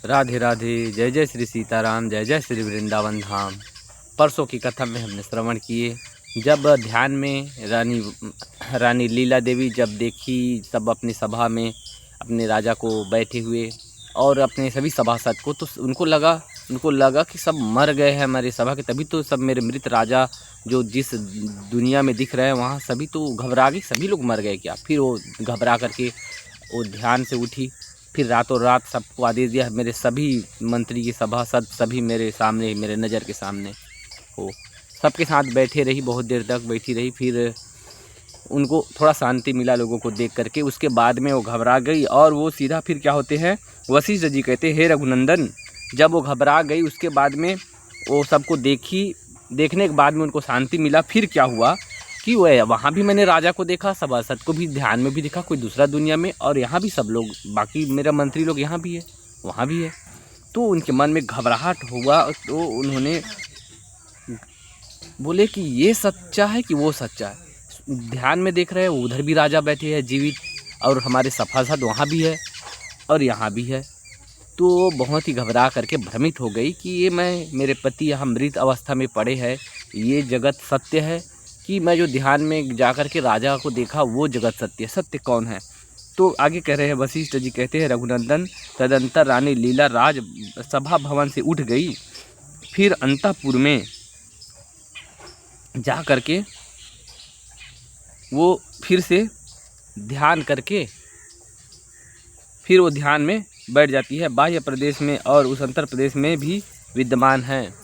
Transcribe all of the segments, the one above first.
राधे राधे, जय जय श्री सीताराम, जय जय श्री वृंदावन धाम। परसों की कथा में हमने श्रवण किए, जब ध्यान में रानी लीला देवी जब देखी सब अपनी सभा में अपने राजा को बैठे हुए और अपने सभी सभासद को, तो उनको लगा कि सब मर गए हैं हमारी सभा के, तभी तो सब मेरे मृत राजा जो जिस दुनिया में दिख रहे हैं वहाँ सभी तो घबरा गए, सभी लोग मर गए क्या। फिर वो घबरा करके वो ध्यान से उठी, फिर रातों रात सबको आदेश दिया, मेरे सभी मंत्री की सभासद सभी मेरे सामने, मेरे नज़र के सामने हो। सबके साथ बैठे रही, बहुत देर तक बैठी रही। फिर उनको थोड़ा शांति मिला लोगों को देख करके। उसके बाद में वो घबरा गई और वो सीधा फिर क्या होते हैं, वशिष्ठ जी कहते हैं, हे रघुनंदन, जब वो घबरा गई उसके बाद में वो सबको देखने के बाद में उनको शांति मिला। फिर क्या हुआ कि वहाँ भी मैंने राजा को देखा, सभासद को भी ध्यान में भी देखा, कोई दूसरा दुनिया में, और यहाँ भी सब लोग, बाकी मेरा मंत्री लोग यहाँ भी है, वहाँ भी है। तो उनके मन में घबराहट हुआ, तो उन्होंने बोले कि ये सच्चा है कि वो सच्चा है। ध्यान में देख रहे हैं, उधर भी राजा बैठे हैं जीवित, और हमारे सभासद वहाँ भी है और यहाँ भी है। तो बहुत ही घबरा करके भ्रमित हो गई कि ये मेरे पति यहाँ मृत अवस्था में पड़े हैं, ये जगत सत्य है कि मैं जो ध्यान में जाकर के राजा को देखा वो जगत सत्य है, सत्य कौन है। तो आगे कह रहे हैं वशिष्ठ जी कहते हैं, रघुनंदन, तदंतर रानी लीला राज सभा भवन से उठ गई, फिर अंतःपुर में जा करके वो फिर से ध्यान करके फिर वो ध्यान में बैठ जाती है। बाह्य प्रदेश में और उस अंतर प्रदेश में भी विद्यमान है।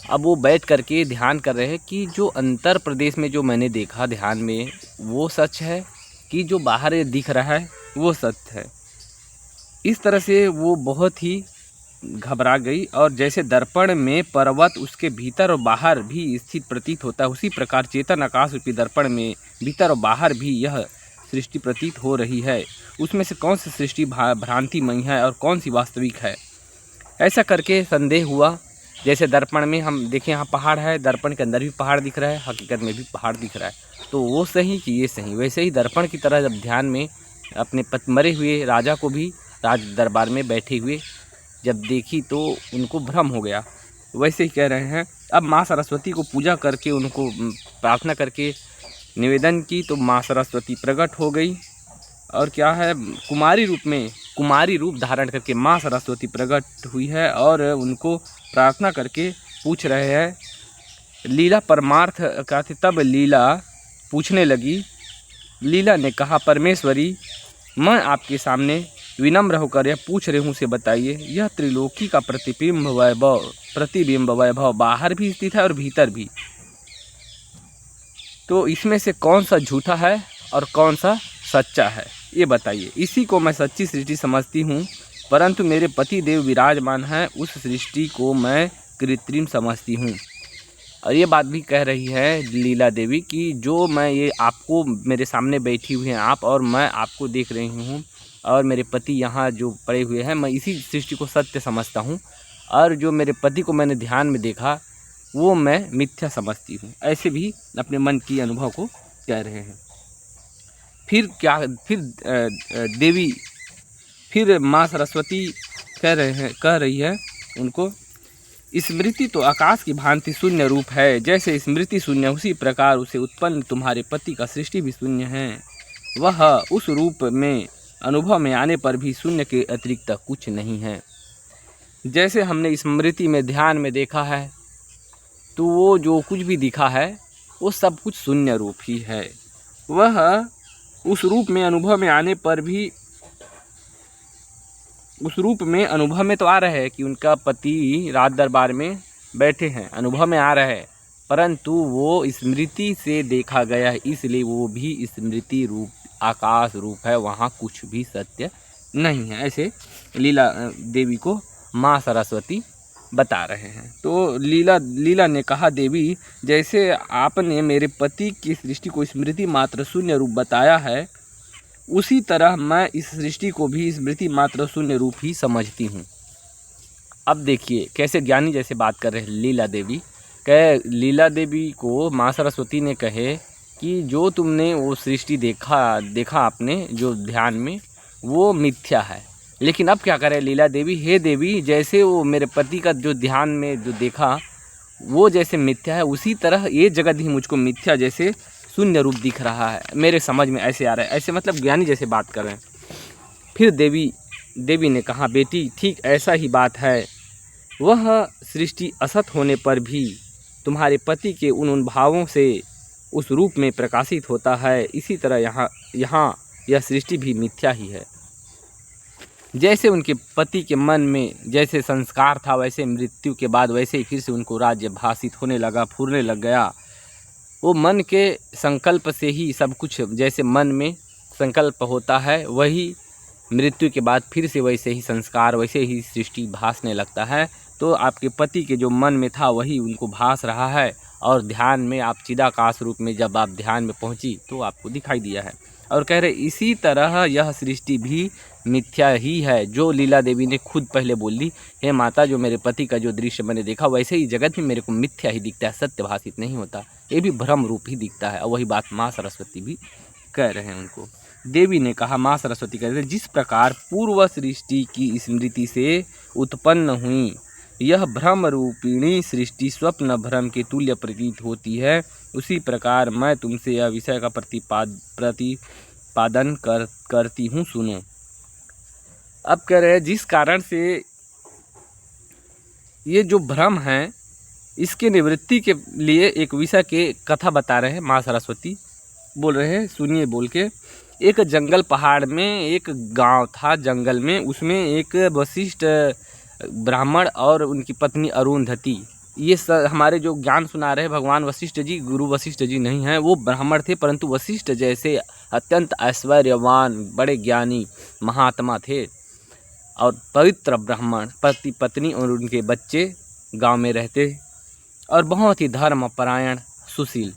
अब वो बैठ करके ध्यान कर रहे हैं कि जो अंतर प्रदेश में जो मैंने देखा ध्यान में वो सच है कि जो बाहर दिख रहा है वो सत्य है। इस तरह से वो बहुत ही घबरा गई, और जैसे दर्पण में पर्वत उसके भीतर और बाहर भी स्थित प्रतीत होता है, उसी प्रकार चेतन आकाश रूपी दर्पण में भीतर और बाहर भी यह सृष्टि प्रतीत हो रही है। उसमें से कौन सी सृष्टि भ्रांतिमयी है और कौन सी वास्तविक है, ऐसा करके संदेह हुआ। जैसे दर्पण में हम देखें, यहाँ पहाड़ है, दर्पण के अंदर भी पहाड़ दिख रहा है, हकीकत में भी पहाड़ दिख रहा है, तो वो सही कि ये सही। वैसे ही दर्पण की तरह जब ध्यान में अपने मरे हुए राजा को भी राज दरबार में बैठे हुए जब देखी तो उनको भ्रम हो गया। वैसे ही कह रहे हैं, अब माँ सरस्वती को पूजा करके उनको प्रार्थना करके निवेदन की तो माँ सरस्वती प्रकट हो गई, और क्या है, कुमारी रूप धारण करके माँ सरस्वती प्रकट हुई है, और उनको प्रार्थना करके पूछ रहे हैं लीला परमार्थ का। तब लीला पूछने लगी, लीला ने कहा, परमेश्वरी, मैं आपके सामने विनम्र होकर यह पूछ रही हूँ, से बताइए, यह त्रिलोकी का प्रतिबिंब वैभव बाहर भी स्थित है और भीतर भी, तो इसमें से कौन सा झूठा है और कौन सा सच्चा है, ये बताइए। इसी को मैं सच्ची सृष्टि समझती हूँ, परंतु मेरे पति देव विराजमान हैं, उस सृष्टि को मैं कृत्रिम समझती हूँ। और ये बात भी कह रही है लीला देवी कि जो मैं ये आपको, मेरे सामने बैठी हुई हैं आप, और मैं आपको देख रही हूँ, और मेरे पति यहाँ जो पड़े हुए हैं, मैं इसी सृष्टि को सत्य समझता हूँ, और जो मेरे पति को मैंने ध्यान में देखा वो मैं मिथ्या समझती हूँ। ऐसे भी अपने मन की अनुभव को कह रहे हैं। फिर माँ सरस्वती कह रही है उनको, स्मृति तो आकाश की भांति शून्य रूप है, जैसे स्मृति शून्य उसी प्रकार उसे उत्पन्न तुम्हारे पति का सृष्टि भी शून्य है। वह उस रूप में अनुभव में आने पर भी शून्य के अतिरिक्त कुछ नहीं है। जैसे हमने स्मृति में ध्यान में देखा है, तो वो जो कुछ भी दिखा है वो सब कुछ शून्य रूप ही है। वह उस रूप में अनुभव में आने पर भी, उस रूप में अनुभव में तो आ रहा है कि उनका पति राज दरबार में बैठे हैं, अनुभव में आ रहा है, परंतु वो स्मृति से देखा गया है, इसलिए वो भी स्मृति रूप आकाश रूप है, वहाँ कुछ भी सत्य नहीं है। ऐसे लीला देवी को माँ सरस्वती बता रहे हैं। तो लीला ने कहा, देवी, जैसे आपने मेरे पति की सृष्टि को स्मृति मात्र शून्य रूप बताया है, उसी तरह मैं इस सृष्टि को भी स्मृति मात्र शून्य रूप ही समझती हूँ। अब देखिए कैसे ज्ञानी जैसे बात कर रहे हैं लीला देवी। लीला देवी को माँ सरस्वती ने कहे कि जो तुमने वो सृष्टि देखा आपने जो ध्यान में, वो मिथ्या है, लेकिन अब क्या करे लीला देवी, हे देवी, जैसे वो मेरे पति का जो ध्यान में जो देखा वो जैसे मिथ्या है, उसी तरह ये जगत ही मुझको मिथ्या जैसे शून्य रूप दिख रहा है, मेरे समझ में ऐसे आ रहा है। ऐसे मतलब ज्ञानी जैसे बात कर रहे हैं। फिर देवी ने कहा, बेटी ठीक ऐसा ही बात है। वह सृष्टि असत होने पर भी तुम्हारे पति के उन भावों से उस रूप में प्रकाशित होता है। इसी तरह यहाँ यह सृष्टि भी मिथ्या ही है। जैसे उनके पति के मन में जैसे संस्कार था, वैसे मृत्यु के बाद वैसे ही फिर से उनको राज्य भाषित होने लगा, फूरने लग गया। वो मन के संकल्प से ही सब कुछ, जैसे मन में संकल्प होता है वही मृत्यु के बाद फिर से वैसे ही संस्कार, वैसे ही सृष्टि भासने लगता है। तो आपके पति के जो मन में था वही उनको भास रहा है, और ध्यान में आप चिदाकाश रूप में जब आप ध्यान में पहुंची तो आपको दिखाई दिया है। और कह रहे इसी तरह यह सृष्टि भी मिथ्या ही है, जो लीला देवी ने खुद पहले बोल दी, हे माता, जो मेरे पति का जो दृश्य मैंने देखा वैसे ही जगत में मेरे को मिथ्या ही दिखता है, सत्य भाषित नहीं होता, ये भी भ्रम रूप ही दिखता है। और वही बात माँ सरस्वती भी कह रहे हैं उनको। देवी ने कहा, माँ सरस्वती कह रहे, जिस प्रकार पूर्व सृष्टि की स्मृति से उत्पन्न हुई यह भ्रम रूपिणी सृष्टि स्वप्न भ्रम के तुल्य प्रतीत होती है, उसी प्रकार मैं तुमसे यह विषय का प्रतिपादन करती हूँ, सुनो। अब कह रहे हैं जिस कारण से ये जो भ्रम है इसके निवृत्ति के लिए एक विषय के कथा बता रहे हैं। माँ सरस्वती बोल रहे हैं, सुनिए बोल के। एक जंगल पहाड़ में एक गांव था, जंगल में उसमें एक वशिष्ठ ब्राह्मण और उनकी पत्नी अरुंधति, ये हमारे जो ज्ञान सुना रहे भगवान वशिष्ठ जी, गुरु वशिष्ठ जी नहीं हैं, वो ब्राह्मण थे, परंतु वशिष्ठ जैसे अत्यंत ऐश्वर्यवान बड़े ज्ञानी महात्मा थे। और पवित्र ब्राह्मण, पति पत्नी और उनके बच्चे गांव में रहते और बहुत ही धर्मपरायण सुशील।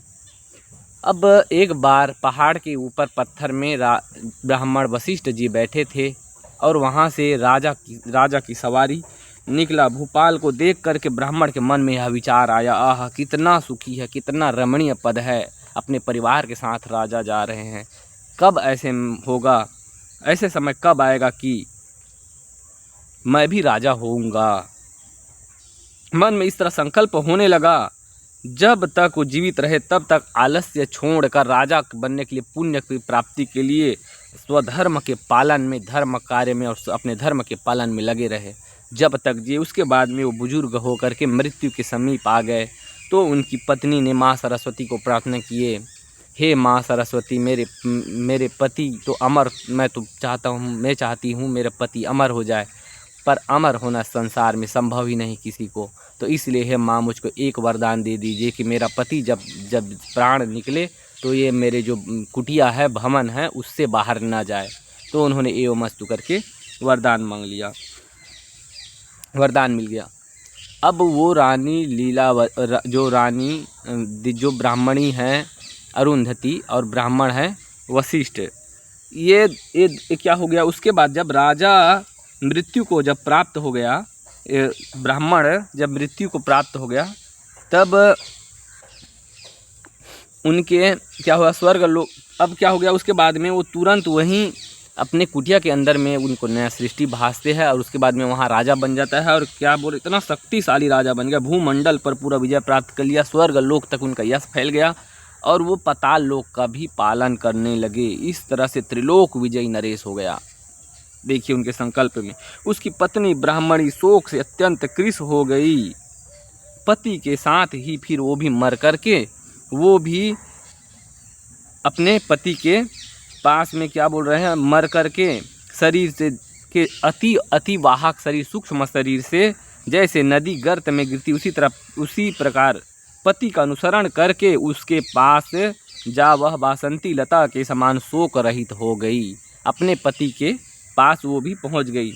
अब एक बार पहाड़ के ऊपर पत्थर में ब्राह्मण वशिष्ठ जी बैठे थे और वहाँ से राजा की सवारी निकला। भूपाल को देख करके ब्राह्मण के मन में यह विचार आया, आह कितना सुखी है, कितना रमणीय पद है, अपने परिवार के साथ राजा जा रहे हैं, कब ऐसे होगा, ऐसे समय कब आएगा कि मैं भी राजा होऊंगा। मन में इस तरह संकल्प होने लगा। जब तक वो जीवित रहे तब तक आलस्य छोड़कर राजा बनने के लिए, पुण्य की प्राप्ति के लिए स्वधर्म के पालन में, धर्म कार्य में और अपने धर्म के पालन में लगे रहे जब तक जिए। उसके बाद में वो बुजुर्ग होकर के मृत्यु के समीप आ गए तो उनकी पत्नी ने माँ सरस्वती को प्रार्थना किए, हे माँ सरस्वती, मेरे पति तो अमर, मैं चाहती हूँ मेरे पति अमर हो जाए, पर अमर होना संसार में संभव ही नहीं किसी को, तो इसलिए हे माँ मुझको एक वरदान दे दीजिए कि मेरा पति जब प्राण निकले तो ये मेरे जो कुटिया है, भवन है, उससे बाहर ना जाए। तो उन्होंने एवं मस्तु करके वरदान मांग लिया, वरदान मिल गया। अब वो रानी जो ब्राह्मणी हैं अरुंधति और ब्राह्मण है वशिष्ठ, ये क्या हो गया, उसके बाद जब राजा मृत्यु को जब प्राप्त हो गया, ब्राह्मण जब मृत्यु को प्राप्त हो गया, तब उनके क्या हुआ, स्वर्ग लोक। अब क्या हो गया, उसके बाद में वो तुरंत वहीं अपने कुटिया के अंदर में उनको नया सृष्टि भासते हैं और उसके बाद में वहाँ राजा बन जाता है। और क्या बोले, इतना शक्तिशाली राजा बन गया, भूमंडल पर पूरा विजय प्राप्त कर लिया, स्वर्ग लोक तक उनका यश फैल गया और वो पाताल लोक का भी पालन करने लगे। इस तरह से त्रिलोक विजयी नरेश हो गया। देखिए उनके संकल्प में। उसकी पत्नी ब्राह्मणी शोक से अत्यंत कृश हो गई, पति के साथ ही फिर वो भी मर करके, वो भी अपने पति के पास में क्या बोल रहे हैं, मर करके शरीर से के अति वाहक शरीर, सूक्ष्म शरीर से जैसे नदी गर्त में गिरती उसी प्रकार पति का अनुसरण करके उसके पास जा वह बासंती लता के समान शोक रहित हो गई। अपने पति के पास वो भी पहुंच गई।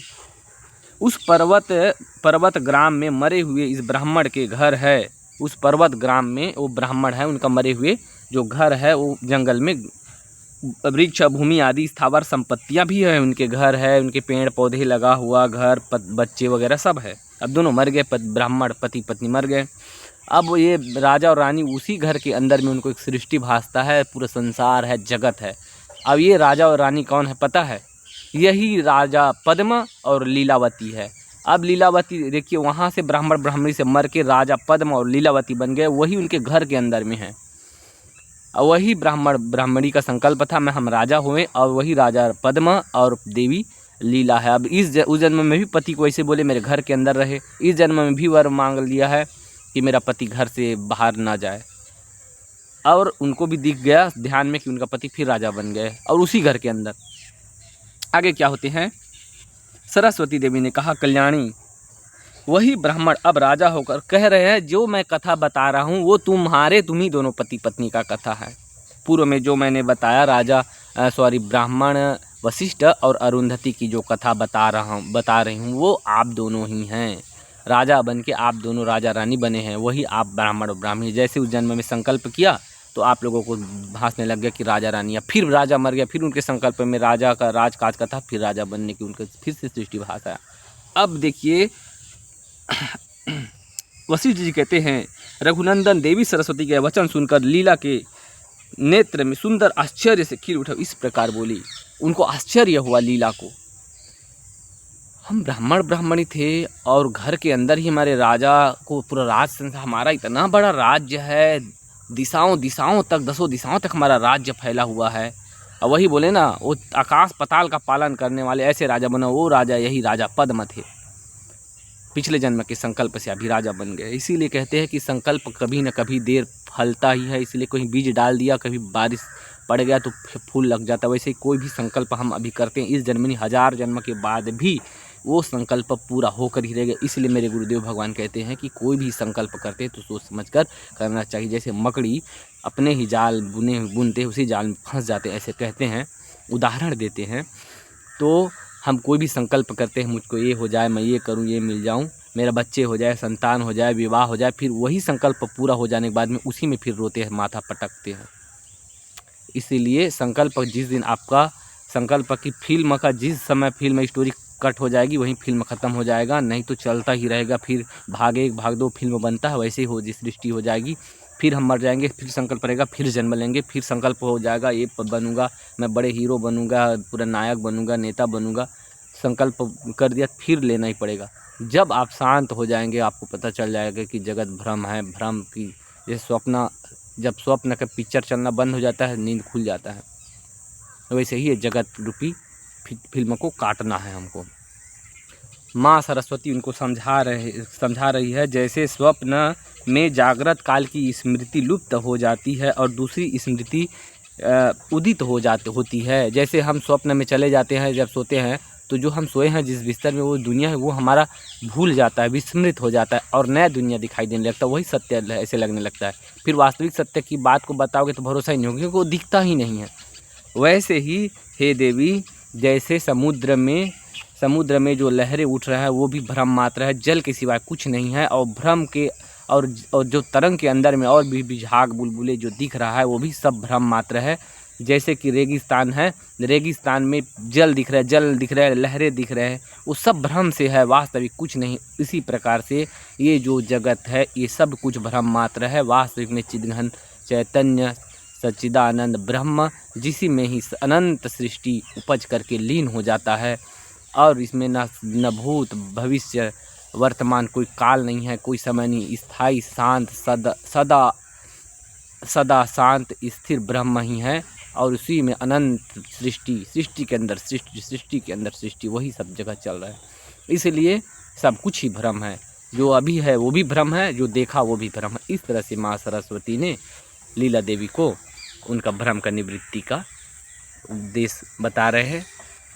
उस पर्वत ग्राम में मरे हुए इस ब्राह्मण के घर है, उस पर्वत ग्राम में वो ब्राह्मण है, उनका मरे हुए जो घर है, वो जंगल में वृक्ष भूमि आदि स्थावर संपत्तियां भी है, उनके घर है, उनके पेड़ पौधे लगा हुआ घर, बच्चे वगैरह सब है। अब दोनों मर गए, ब्राह्मण पति पत्नी मर गए। अब ये राजा और रानी उसी घर के अंदर में उनको एक सृष्टि भासता है, पूरा संसार है, जगत है। अब ये राजा और रानी कौन है पता है, यही राजा पद्म और लीलावती है। अब लीलावती देखिए, वहाँ से ब्राह्मण ब्राह्मणी से मर के राजा पद्म और लीलावती बन गए, वही उनके घर के अंदर में है। वही ब्राह्मण ब्राह्मणी का संकल्प था, मैं हम राजा हुए, और वही राजा पद्म और देवी लीला है। अब उस जन्म में भी पति को ऐसे बोले मेरे घर के अंदर रहे, इस जन्म में भी वर मांग लिया है कि मेरा पति घर से बाहर ना जाए, और उनको भी दिख गया ध्यान में कि उनका पति फिर राजा बन गए और उसी घर के अंदर। आगे क्या होते हैं, सरस्वती देवी ने कहा कल्याणी, वही ब्राह्मण अब राजा होकर कह रहे हैं जो मैं कथा बता रहा हूँ वो तुम्ही दोनों पति पत्नी का कथा है। पूर्व में जो मैंने बताया ब्राह्मण वशिष्ठ और अरुंधति की जो कथा बता रही हूँ वो आप दोनों ही हैं। राजा बन के आप दोनों राजा रानी बने हैं, वही आप ब्राह्मण और ब्राह्मणी। जैसे उस जन्म में संकल्प किया तो आप लोगों को भासने लग गया कि राजा रानी, या फिर राजा मर गया, फिर उनके संकल्प में राजा का राजकाज का था, फिर राजा बनने की उनके फिर से सृष्टि भास आया। अब देखिए वशिष्ठ जी कहते हैं, रघुनंदन देवी सरस्वती के वचन सुनकर लीला के नेत्र में सुंदर आश्चर्य से खिल उठा, इस प्रकार बोली। उनको आश्चर्य हुआ लीला को, हम ब्राह्मण ब्राह्मणी थे और घर के अंदर ही हमारे राजा को पूरा राज संसार, हमारा इतना बड़ा राज्य है, दिशाओं दिशाओं तक, 10 दिशाओं तक हमारा राज्य फैला हुआ है। और वही बोले ना, वो आकाश पाताल का पालन करने वाले ऐसे राजा बना, वो राजा यही राजा पद्म थे। पिछले जन्म के संकल्प से अभी राजा बन गए। इसीलिए कहते हैं कि संकल्प कभी न कभी देर फलता ही है। इसलिए कोई बीज डाल दिया, कभी बारिश पड़ गया तो फूल लग जाता है। वैसे ही कोई भी संकल्प हम अभी करते हैं, इस जन्म नहीं 1000 जन्म के बाद भी वो संकल्प पूरा होकर ही रहेगा। इसलिए मेरे गुरुदेव भगवान कहते हैं कि कोई भी संकल्प करते हैं तो सोच समझ कर करना चाहिए। जैसे मकड़ी अपने ही जाल बुनते उसी जाल में फंस जाते, ऐसे कहते हैं, उदाहरण देते हैं। तो हम कोई भी संकल्प करते हैं, मुझको ये हो जाए, मैं ये करूं, ये मिल जाऊं, मेरा बच्चे हो जाए, संतान हो जाए, विवाह हो जाए, फिर वही संकल्प पूरा हो जाने के बाद में उसी में फिर रोते हैं, माथा पटकते हैं। इसीलिए संकल्प जिस दिन आपका संकल्प की फिल्म का जिस समय फिल्म स्टोरी कट हो जाएगी वहीं फिल्म ख़त्म हो जाएगा, नहीं तो चलता ही रहेगा। फिर भाग 1 भाग 2 फिल्म बनता है, वैसे ही सृष्टि हो जाएगी। फिर हम मर जाएंगे, फिर संकल्प रहेगा, फिर जन्म लेंगे, फिर संकल्प हो जाएगा ये बनूंगा, मैं बड़े हीरो बनूंगा, पूरा नायक बनूंगा, नेता बनूंगा। संकल्प कर दिया, फिर लेना ही पड़ेगा। जब आप शांत हो जाएंगे आपको पता चल जाएगा कि जगत भ्रम है, भ्रम की जैसे जब स्वप्न का पिक्चर चलना बंद हो जाता है, नींद खुल जाता है, वैसे ही जगत रूपी फिल्म को काटना है हमको। माँ सरस्वती उनको समझा रही है, जैसे स्वप्न में जागृत काल की स्मृति लुप्त हो जाती है और दूसरी स्मृति उदित होती है। जैसे हम स्वप्न में चले जाते हैं, जब सोते हैं तो जो हम सोए हैं जिस बिस्तर में वो दुनिया है वो हमारा भूल जाता है, विस्मृत हो जाता है और नया दुनिया दिखाई देने लगता है, वही सत्य ऐसे लगने लगता है। फिर वास्तविक सत्य की बात को बताओगे तो भरोसा ही नहीं होगा, क्योंकि वो दिखता ही नहीं है। वैसे ही हे देवी, जैसे समुद्र में जो लहरें उठ रहा है वो भी भ्रम मात्र है, जल के सिवाय कुछ नहीं है। और भ्रम के और जो तरंग के अंदर में और भी झाग बुलबुले जो दिख रहा है वो भी सब भ्रम मात्र है। जैसे कि रेगिस्तान है, रेगिस्तान में जल दिख रहा है, लहरें दिख रहे हैं, वो सब भ्रम से है, वास्तविक कुछ नहीं। इसी प्रकार से ये जो जगत है ये सब कुछ भ्रम मात्र है। वास्तविक में चिद्घन चैतन्य सच्चिदानंद ब्रह्म, जिसी में ही अनंत सृष्टि उपज करके लीन हो जाता है। और इसमें न भूत भविष्य वर्तमान कोई काल नहीं है, कोई समय नहीं, स्थायी शांत सदा शांत स्थिर ब्रह्म ही है। और उसी में अनंत सृष्टि के अंदर सृष्टि, वही सब जगह चल रहा है। इसलिए सब कुछ ही भ्रम है, जो अभी है वो भी भ्रम है, जो देखा वो भी भ्रम है। इस तरह से माँ सरस्वती ने लीला देवी को उनका भ्रम का निवृत्ति का उपदेश बता रहे हैं।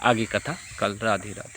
आगे कथा कल। राधे राधे।